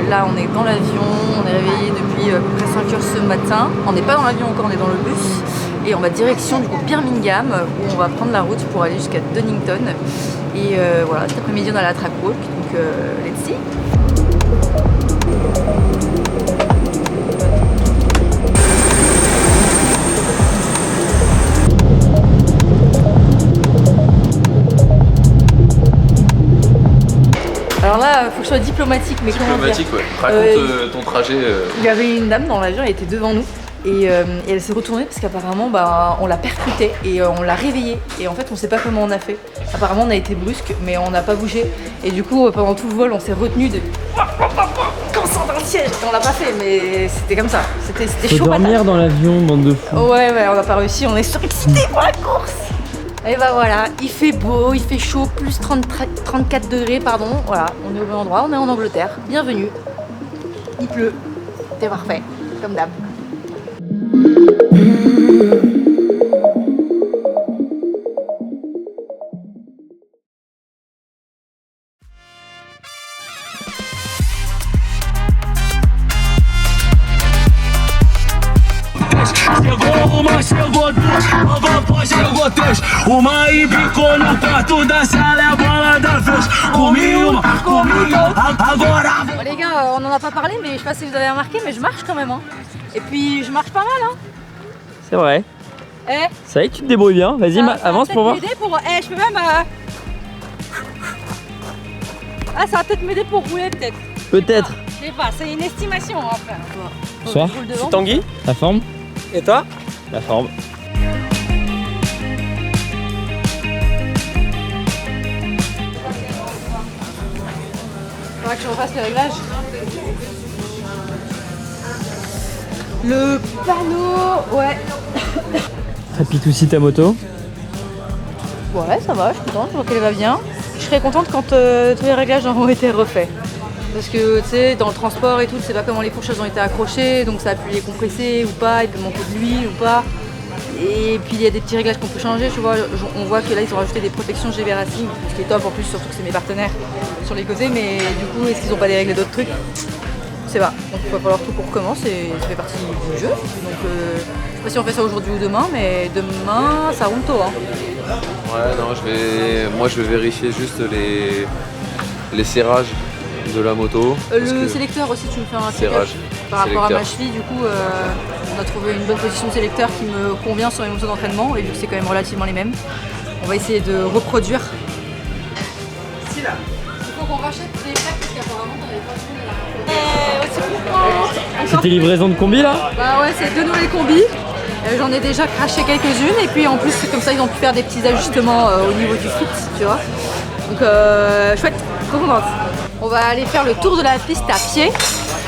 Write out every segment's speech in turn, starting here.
Là, on est dans l'avion, on est réveillé depuis à peu près 5 heures ce matin. On n'est pas dans l'avion encore, on est dans le bus. Et on va direction du coup Birmingham, où on va prendre la route pour aller jusqu'à Donington. Et voilà, cet après-midi, on a la track walk, donc let's see. Alors là, il faut que je sois diplomatique, mais comment dire ? Diplomatique, ouais. Raconte ton trajet. Il y avait une dame dans l'avion, elle était devant nous. Et elle s'est retournée parce qu'apparemment on l'a percutée et on l'a réveillée. Et en fait, on sait pas comment on a fait. Apparemment, on a été brusque, mais on n'a pas bougé. Et du coup, pendant tout le vol, on s'est retenu de concentre dans le siège. On l'a pas fait, mais c'était comme ça. C'était chaud. Faut dormir dans l'avion, bande de fous. Ouais, on n'a pas réussi. On est surexcités pour la course. Et bah voilà, il fait beau, il fait chaud, plus 34 degrés, pardon. Voilà, on est au bon endroit, on est en Angleterre. Bienvenue. Il pleut. C'est parfait, comme d'hab. Chegou uma, chegou duas, uma vovó, chegou três. Uma embicou no quarto da sala, é a bola da vez. Comi uma, agora. Bon, les gars, on n'en a pas parlé, mais je sais pas si vous avez remarqué, mais je marche quand même. Hein. Et puis je marche pas mal. Hein. C'est vrai. Eh, C'est vrai que tu te débrouilles bien. Vas-y, avance pour voir. Je peux même. Ah, ça va peut-être m'aider pour rouler, peut-être. Peut-être. Je sais pas, c'est une estimation après. Bonsoir. C'est Tanguy. La forme. Et toi? La forme. Faudra que je refasse le réglage. Le panneau, ouais. Rapide aussi ta moto. Ouais, ça va, je suis contente, je vois qu'elle va bien. Je serais contente quand tous les réglages auront été refaits. Parce que tu sais, dans le transport et tout, tu sais pas comment les fourches ont été accrochées, donc ça a pu les compresser ou pas, il peut manquer de l'huile ou pas. Et puis il y a des petits réglages qu'on peut changer, tu vois. On voit que là ils ont rajouté des protections GV Racing, ce qui est top en plus, surtout que c'est mes partenaires sur les côtés, mais du coup, est-ce qu'ils n'ont pas déréglé d'autres trucs? Je sais pas. Donc il va falloir tout qu'on recommence et ça fait partie du jeu. Donc je sais pas si on fait ça aujourd'hui ou demain, mais demain ça roule tôt. Hein. Ouais, non, je vais vérifier juste les serrages de la moto. Le sélecteur aussi, tu me fais un serrage. Par rapport à ma cheville, du coup, on a trouvé une bonne position de sélecteur qui me convient sur mes motos d'entraînement et vu que c'est quand même relativement les mêmes, on va essayer de reproduire. Il faut qu'on rachète des plaques parce qu'apparemment t'en avais pas trouvé. C'est tes livraisons de combi là? Bah ouais, c'est de nous les combis. J'en ai déjà craché quelques-unes et puis en plus comme ça ils ont pu faire des petits ajustements au niveau du fit, tu vois. Donc chouette, trop contente. On va aller faire le tour de la piste à pied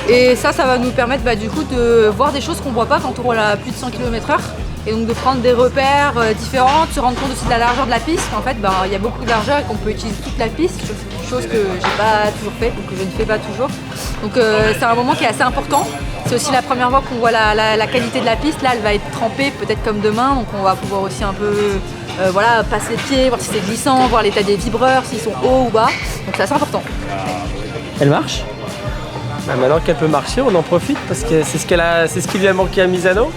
et ça va nous permettre du coup de voir des choses qu'on voit pas quand on roule à plus de 100 km/h et donc de prendre des repères différents, de se rendre compte aussi de la largeur de la piste. En fait, il y a beaucoup de largeur et qu'on peut utiliser toute la piste, chose que j'ai pas toujours fait ou que je ne fais pas toujours. Donc c'est un moment qui est assez important. C'est aussi la première fois qu'on voit la qualité de la piste. Là, elle va être trempée peut-être comme demain, donc on va pouvoir aussi un peu passer les pieds, voir si c'est glissant, voir l'état des vibreurs, s'ils sont hauts ou bas. Donc c'est assez important. Elle marche? Bah maintenant qu'elle peut marcher, on en profite parce que c'est ce qui lui a manqué à Misano.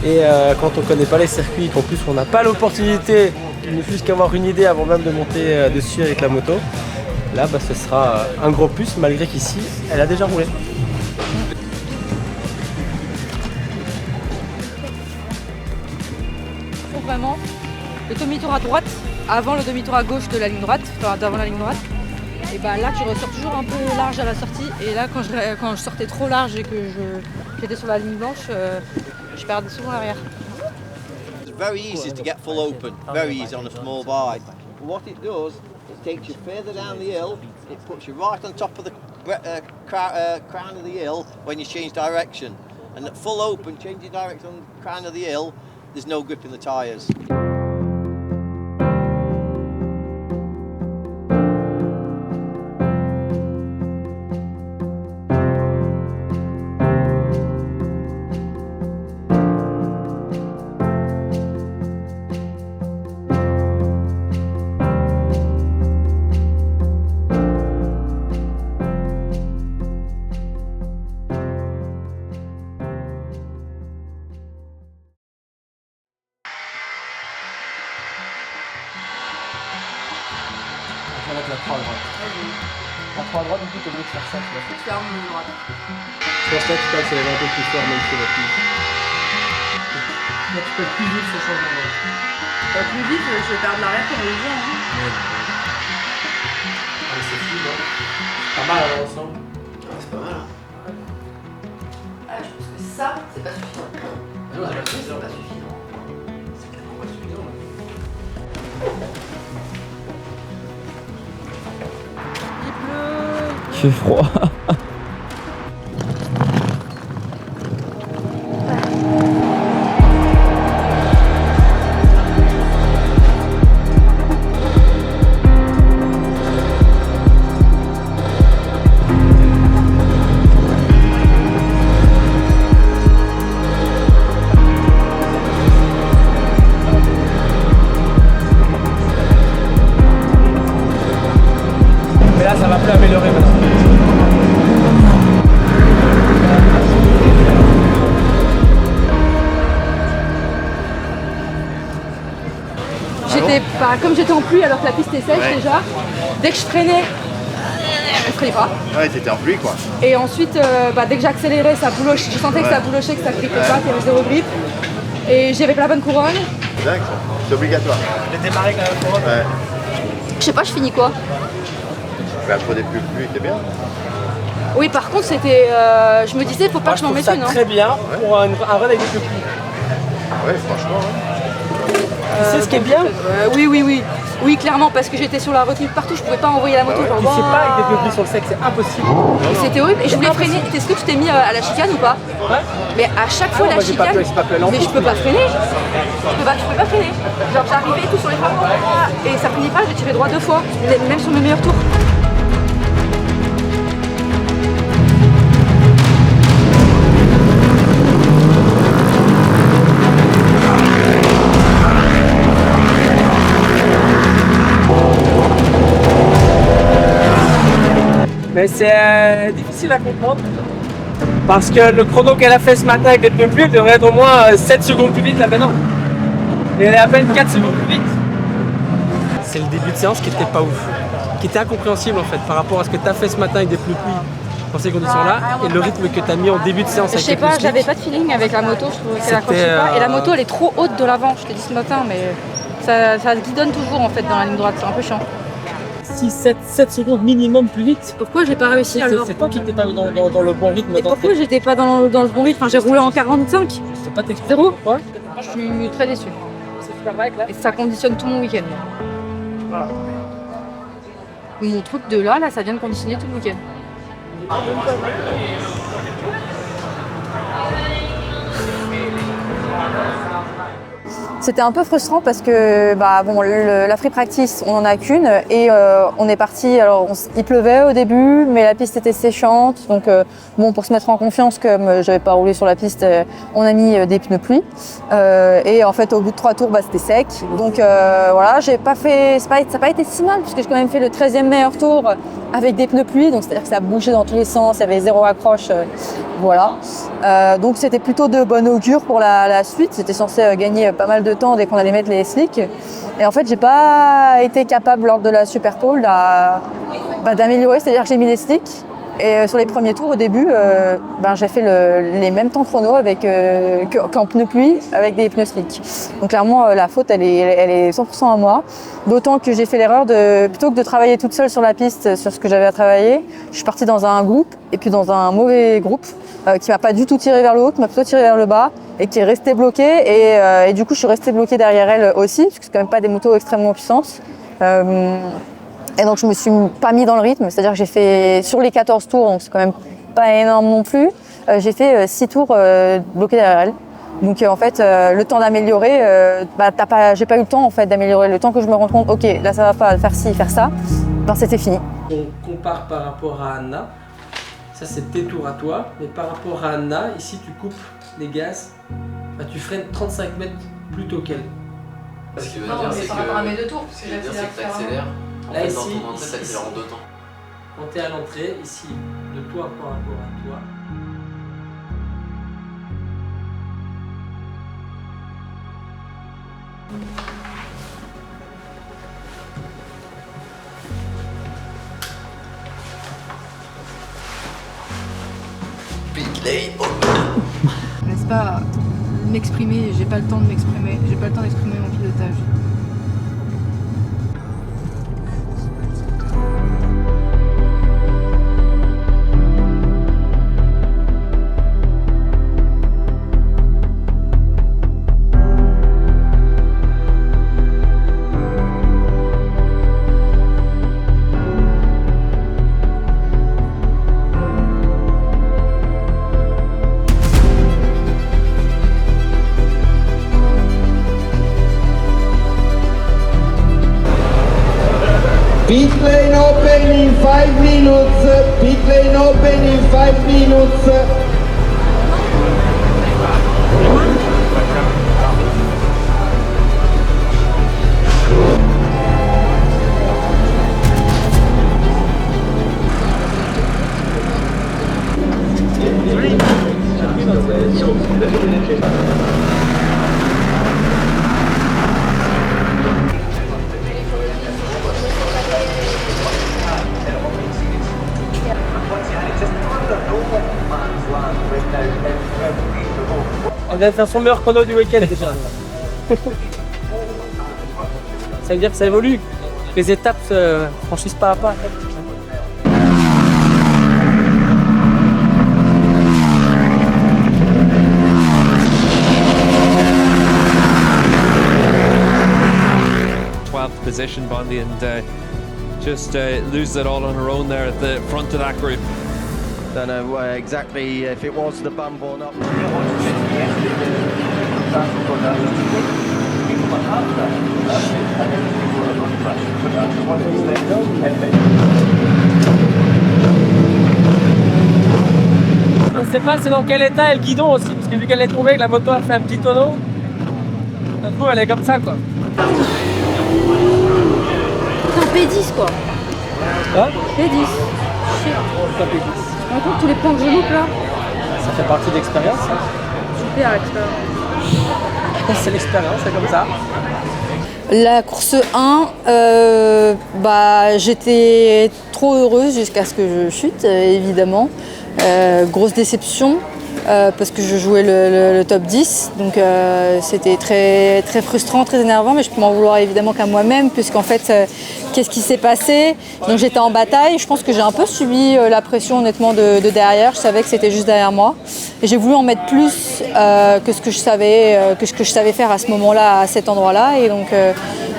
Et quand on ne connaît pas les circuits, qu'en plus on n'a pas l'opportunité, ne fût-ce qu'avoir une idée avant même de monter dessus avec la moto, là ce sera un gros plus malgré qu'ici elle a déjà roulé. Donc vraiment, le demi-tour à droite, avant le demi-tour à gauche de la ligne droite, enfin d'avant la ligne droite. Et là tu ressors toujours un peu large à la sortie et là quand je sortais trop large et que j'étais sur la ligne blanche, je perdais souvent l'arrière. It's very easy to get full open, very easy on a small bike. What it does, it takes you further down the hill, it puts you right on top of the crown of the hill when you change direction. And at full open, changing direction on the crown of the hill, there's no grip in the tyres. obligé de faire ça. Tu vois. Tu fais un ligne droite. Je pense que là, tu peux accélérer un peu plus fort, même si c'est plus. Là, tu peux être plus vite sur le changement. Plus vite, je vais perdre l'arrière comme les gens. Ah, c'est fluide, hein. Pas mal à l'ensemble. C'est pas mal. Ah, je pense que ça, c'est pas suffisant. Non, c'est pas suffisant. C'est pas suffisant. C'est clairement pas suffisant. Il fait froid. Mais là, ça va plus améliorer maintenant. J'étais pas, comme j'étais en pluie alors que la piste est sèche déjà, dès que je freinais, je freinais pas. Ouais, t'étais en pluie quoi. Et ensuite, dès que j'accélérais, ça bouloche. Je sentais que ça boulochait, que ça grippait pas, qu'il y avait zéro grip. Et j'avais pas la bonne couronne. Dingue ça. C'est obligatoire. J'ai démarré quand même pour eux. Ouais. Je sais pas, je finis quoi. Mais après des pluies, t'es bien. Oui, par contre, c'était. Je me disais, faut pas Moi, que je je m'en trouve mette ça une. Hein. très bien pour un run avec des pluies. Ouais, franchement. Ouais. Tu sais ce qui est bien? Oui. Oui, clairement, parce que j'étais sur la retenue de partout, je pouvais pas envoyer la moto. Genre, Tu sais pas avec des waouh. pluies sur le sec, c'est impossible. Et c'était horrible. Et je voulais freiner. Est-ce que tu t'es mis à la chicane ou pas? Ouais. Mais à chaque fois, non, la moi, j'ai pas chicane. pu- j'ai pas pu aller en Mais je peux pas freiner. Je peux pas freiner. Genre, j'arrivais tout sur les phares. Et ça finit pas, j'ai tiré droit 2 fois. Même sur mes meilleurs tours. Mais c'est difficile à comprendre. Parce que le chrono qu'elle a fait ce matin avec les pneus pluie devrait être au moins 7 secondes plus vite là maintenant. Et elle est à peine 4 secondes plus vite. C'est le début de séance qui était pas ouf. Qui était incompréhensible en fait par rapport à ce que tu as fait ce matin avec des pneus pluie dans ces conditions-là et le rythme que tu as mis en début de séance Je avec sais les pneus pas, slick. j'avais pas de feeling avec la moto, je trouvais qu'elle accrochait pas. Et la moto elle est trop haute de l'avant, je t'ai dit ce matin, mais ça guidonne toujours en fait dans la ligne droite, c'est un peu chiant. 7 secondes minimum plus vite. Pourquoi j'ai pas réussi alors? C'est toi qui n'étais pas dans le bon rythme. Et pourquoi j'étais pas dans le bon rythme? Enfin, j'ai roulé en 45. C'est pas t'expliquer. Zéro. Ouais. Je suis très déçue. C'est super vrai là. Et ça conditionne tout mon week-end. Mon truc de là, ça vient de conditionner tout le week-end. C'était un peu frustrant parce que la free practice, on en a qu'une et on est parti. Alors il pleuvait au début, mais la piste était séchante, donc pour se mettre en confiance, comme j'avais pas roulé sur la piste, on a mis des pneus pluie. Et en fait, au bout de 3 tours, c'était sec. Donc voilà, j'ai pas fait, ça n'a pas été si mal puisque j'ai quand même fait le 13e meilleur tour avec des pneus pluie, donc c'est-à-dire que ça bougeait dans tous les sens, il y avait zéro accroche, voilà. Donc c'était plutôt de bon augure pour la suite. C'était censé gagner pas mal de temps dès qu'on allait mettre les slicks. Et en fait, j'ai pas été capable lors de la Super Pole d'améliorer, c'est-à-dire que j'ai mis les slicks. Et sur les premiers tours, au début, j'ai fait les mêmes temps chrono qu'en pneus pluie avec des pneus slick. Donc clairement, la faute, elle est 100% à moi. D'autant que j'ai fait l'erreur plutôt que de travailler toute seule sur la piste, sur ce que j'avais à travailler, je suis partie dans un groupe, et puis dans un mauvais groupe, qui m'a pas du tout tiré vers le haut, qui m'a plutôt tiré vers le bas, et qui est resté bloqué. Et du coup, je suis restée bloquée derrière elle aussi, parce que c'est quand même pas des motos extrêmement puissantes. Et donc je me suis pas mis dans le rythme, c'est-à-dire que j'ai fait sur les 14 tours, donc c'est quand même pas énorme non plus, j'ai fait 6 tours bloqués derrière elle. Donc en fait, le temps d'améliorer, j'ai pas eu le temps en fait d'améliorer. Le temps que je me rende compte, ok, là ça va pas faire ci, faire ça, c'était fini. On compare par rapport à Anna, ça c'est tes tours à toi, mais par rapport à Anna, ici tu coupes les gaz, tu freines 35 mètres plus tôt qu'elle. Ce qui veut dire, c'est que. mes 2 tours, Ce qui veut dire, c'est que t'accélères. En Là, fait, ici, dans ton entrée, ici, t'accélères en 2 temps. Quand tu es à l'entrée, ici, de toi par rapport à toi, N'est-ce pas m'exprimer, j'ai pas le temps de m'exprimer, j'ai pas le temps d'exprimer mon pilotage. Pit lane open in 5 minutes. Pit lane open in 5 minutes. Elle vient de faire son meilleur chrono du week-end déjà. Ça veut dire que ça évolue. Les étapes se franchissent pas à pas. Position Bondi and just lose it all on her own there at the front of that group. Don't know exactly if it was the bump or not. On ne sait pas c'est dans quel état est le guidon aussi, parce que vu qu'elle est tombée, que la moto a fait un petit tonneau, d'un coup elle est comme ça quoi. Putain, P10 quoi. Hein P10. Shit. Tu rends compte tous les points que je loupe là? Ça fait partie de l'expérience. Hein. Super expérience. C'est l'expérience, c'est comme ça. La course 1, j'étais trop heureuse jusqu'à ce que je chute, évidemment. Grosse déception. Parce que je jouais le top 10, donc c'était très, très frustrant, très énervant, mais je peux m'en vouloir évidemment qu'à moi-même, puisqu'en fait, qu'est-ce qui s'est passé? Donc j'étais en bataille, je pense que j'ai un peu subi la pression honnêtement de derrière, je savais que c'était juste derrière moi, et j'ai voulu en mettre plus que ce que je savais faire à ce moment-là, à cet endroit-là, et donc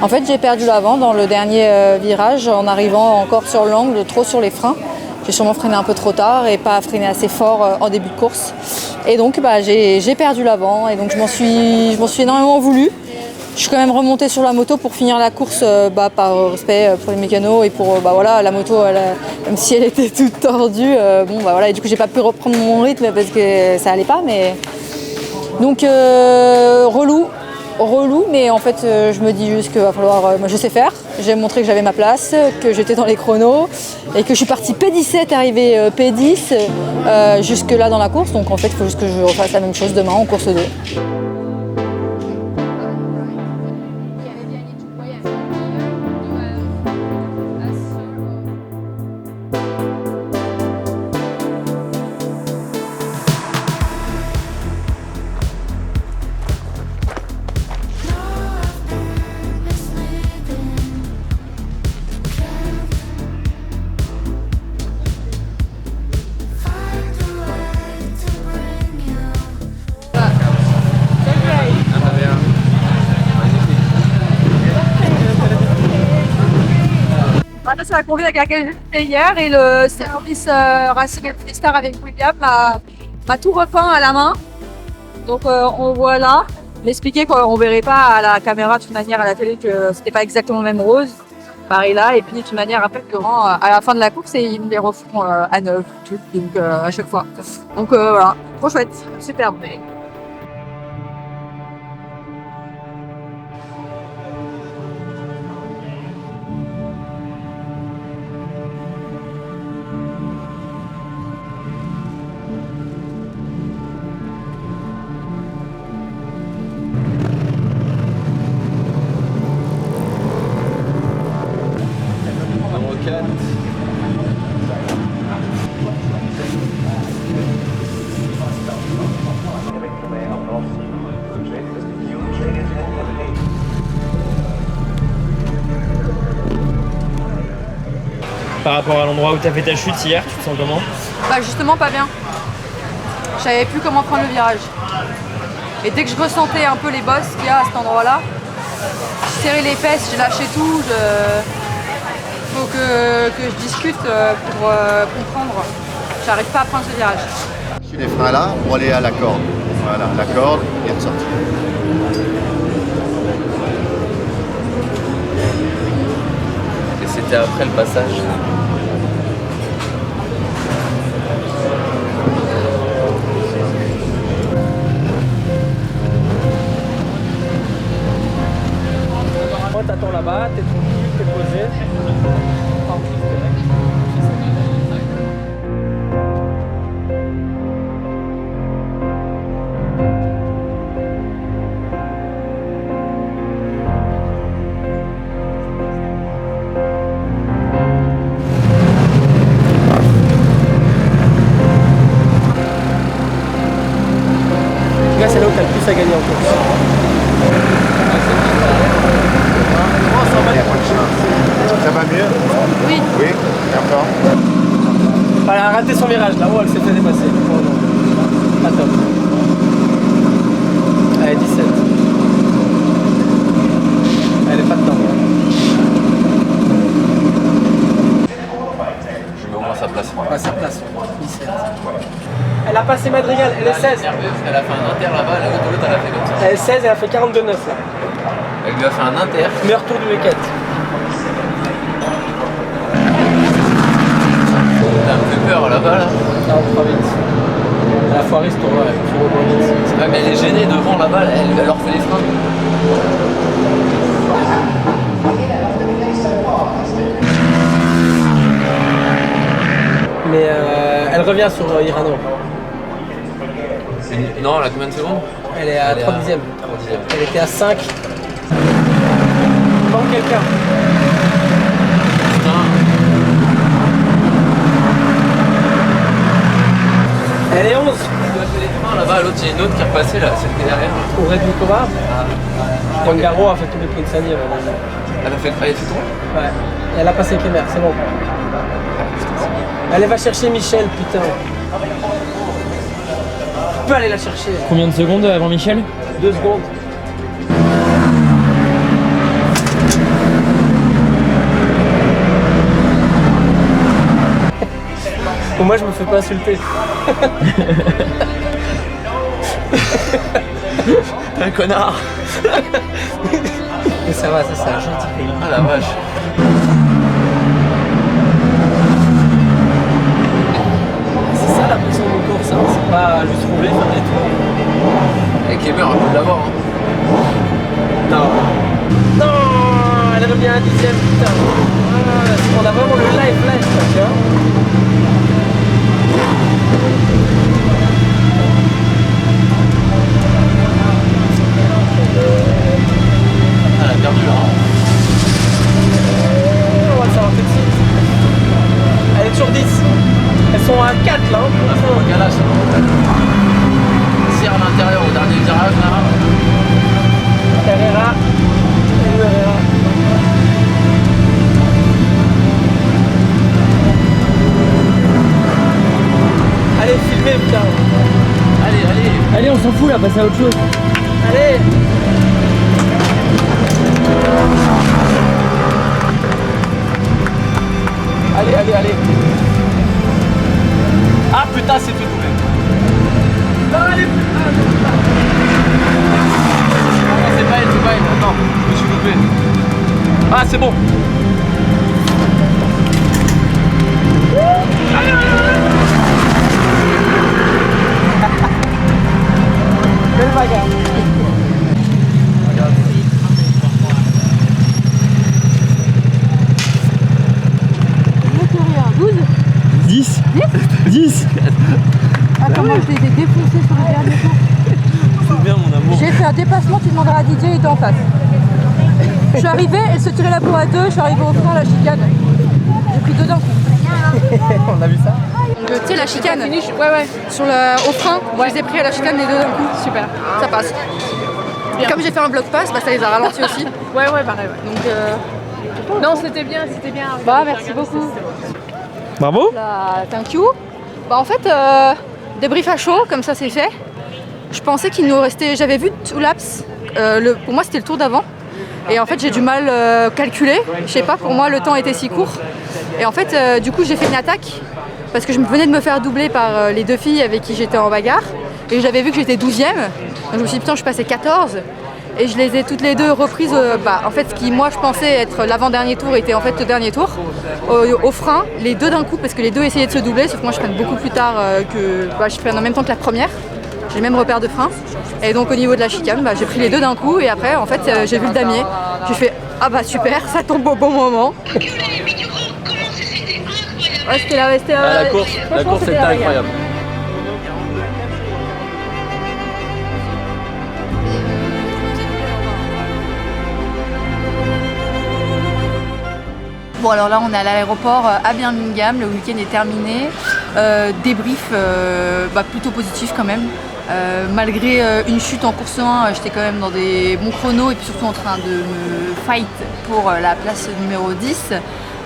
en fait j'ai perdu l'avant dans le dernier virage, en arrivant encore sur l'angle, trop sur les freins. J'ai sûrement freiné un peu trop tard et pas freiné assez fort en début de course. Et donc j'ai perdu l'avant et donc je m'en suis énormément voulu. Je suis quand même remontée sur la moto pour finir la course par respect pour les mécanos et pour la moto, même si elle était toute tordue, et du coup j'ai pas pu reprendre mon rythme parce que ça allait pas. Mais donc relou, mais en fait je me dis juste qu'il va falloir, moi je sais faire, j'ai montré que j'avais ma place, que j'étais dans les chronos et que je suis partie P17, arrivée P10 jusque là dans la course, donc en fait il faut juste que je refasse la même chose demain en course 2. C'est la conduite avec laquelle j'étais hier et le service Racing Star avec William m'a tout repeint à la main. Donc on voit là, m'expliquer qu'on verrait pas à la caméra de toute manière à la télé que c'était pas exactement le même rose. Pareil là, et puis de toute manière après à la fin de la course et ils me les refont à neuf, tout, donc à chaque fois. Donc voilà, trop chouette, superbe. Par rapport à l'endroit où t'as fait ta chute hier, tu te sens comment? Bah justement pas bien. Je savais plus comment prendre le virage. Et dès que je ressentais un peu les bosses qu'il y a à cet endroit-là, je serrais les fesses, j'ai lâché tout. Faut que je discute pour comprendre. J'arrive pas à prendre ce virage. Je suis les freins là pour aller à la corde. Voilà, la corde et ressortir. Et c'était après le passage. Moi, t'attends là-bas, t'es tranquille, t'es posé. Là, c'est là où t'as le plus à gagner en course. Il y a pas de chance. Ça va mieux? Oui. Oui, d'accord. Elle a raté son virage là, oh, elle s'est fait dépasser. Oh, non. Pas top. Elle est 17. Elle est pas dedans. Je mets au moins sa place. Ouais, sa place. 17. Elle a passé Madrigal, elle est 16. Elle a fait un inter là-bas, l'autre elle a fait comme ça. Elle est 16, elle a fait 42,9 là. Elle lui a fait un inter. Meilleur tour du week-end. T'as un peu peur là-bas là. 43 vite. Elle a foiré ce tour-là, elle fait au vite. Ouais, mais elle est gênée devant là-bas, elle leur fait les freins. Mais elle revient sur Irano. Non, elle a combien de secondes? Elle est à 3 dixièmes. Elle était à 5. Il manque quelqu'un. Putain. Elle est 11. Elle lui a fait les freins là-bas, l'autre il y a une autre qui est repassée là, celle qui est derrière. Au Red Nicobar. Pangaro a fait tous les prix de Sani. Elle a fait trop? Ouais. Elle a passé Kemer, c'est bon. Allez, va chercher Michel, putain. Tu peux aller la chercher. Combien de secondes avant Michel? 2 secondes. Bon, moi je me fais pas insulter. T'es un connard. Mais ça va, ça c'est un gentil pays. Ah la vache. C'est ça la pression de course, hein. C'est pas juste rouler, faire des tours. Et Kemer, elle peut l'avoir. Hein. Non. Non, elle revient à 10ème, putain. Ah, on a vraiment le live, quoi, tu vois. Elle a perdu là. Hein. On va le savoir tout de suite. Elle est toujours 10. Elles sont à 4 là. On a fait un galage. Serre à l'intérieur au dernier virage là. Herrera. Herrera. Allez, filmez putain. Allez, allez. Allez, on s'en fout là, passe à autre chose. Allez. Allez, allez, allez. Ah putain, c'est fait doubler. Non, allez, putain. Ah, c'est pas elle, attends, je me suis loupé. Ah, c'est bon. Allez, allez, allez. Belle bagarre. 10 10. Ah, comment je les ai défoncés sur le dernier tour. C'est bien mon amour. J'ai fait un dépassement, tu demanderas à Didier, il était en face. Je suis arrivée, elle se tirait la bourre à deux, je suis arrivée au frein à la chicane. J'ai pris deux d'un coup. On a vu ça? Tu sais, la chicane, ouais. Sur au frein, je les ai pris à la chicane les deux d'un coup. Super, ça passe. Et comme j'ai fait un bloc pass, bah, ça les a ralentis aussi. Ouais, pareil. Donc Non, c'était bien, c'était bien. Bah, merci beaucoup. Bravo. Là, thank you. Bah, en fait, débrief à chaud, comme ça c'est fait. Je pensais qu'il nous restait. J'avais vu 2 laps. Pour moi, c'était le tour d'avant. Et en fait, j'ai du mal calculer. Je sais pas, pour moi, le temps était si court. Et en fait, du coup, j'ai fait une attaque. Parce que je venais de me faire doubler par les 2 filles avec qui j'étais en bagarre. Et j'avais vu que j'étais 12e. Donc je me suis dit, putain, je passais 14. Et je les ai toutes les deux reprises. En fait, ce qui, moi, je pensais être l'avant-dernier tour était en fait le dernier tour. Au frein, les 2 d'un coup, parce que les 2 essayaient de se doubler. Sauf que moi, je freine beaucoup plus tard je freine en même temps que la première. J'ai le même repère de frein. Et donc, au niveau de la chicane, j'ai pris les 2 d'un coup. Et après, en fait, j'ai vu le damier. J'ai fait, ah bah super, ça tombe au bon moment. Ouais, c'était là, La course était incroyable. Bon alors là on est à l'aéroport à Birmingham, le week-end est terminé, débrief plutôt positif quand même. Malgré une chute en course 1, j'étais quand même dans des bons chronos et puis surtout en train de me fight pour la place numéro 10.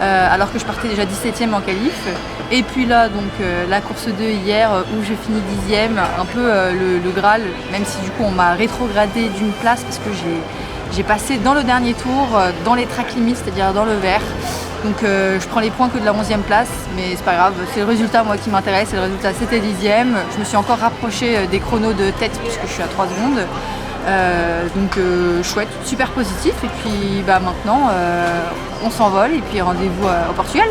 Alors que je partais déjà 17e en qualif. Et puis là, donc la course 2 hier où j'ai fini 10e, un peu le Graal, même si du coup on m'a rétrogradé d'une place parce que j'ai passé dans le dernier tour, dans les track limits, c'est-à-dire dans le vert. Donc je prends les points que de la 11e place, mais c'est pas grave, c'est le résultat moi qui m'intéresse, et le résultat c'était 10e. Je me suis encore rapproché des chronos de tête puisque je suis à 3 secondes. Chouette, super positif et puis maintenant on s'envole et puis rendez-vous au Portugal.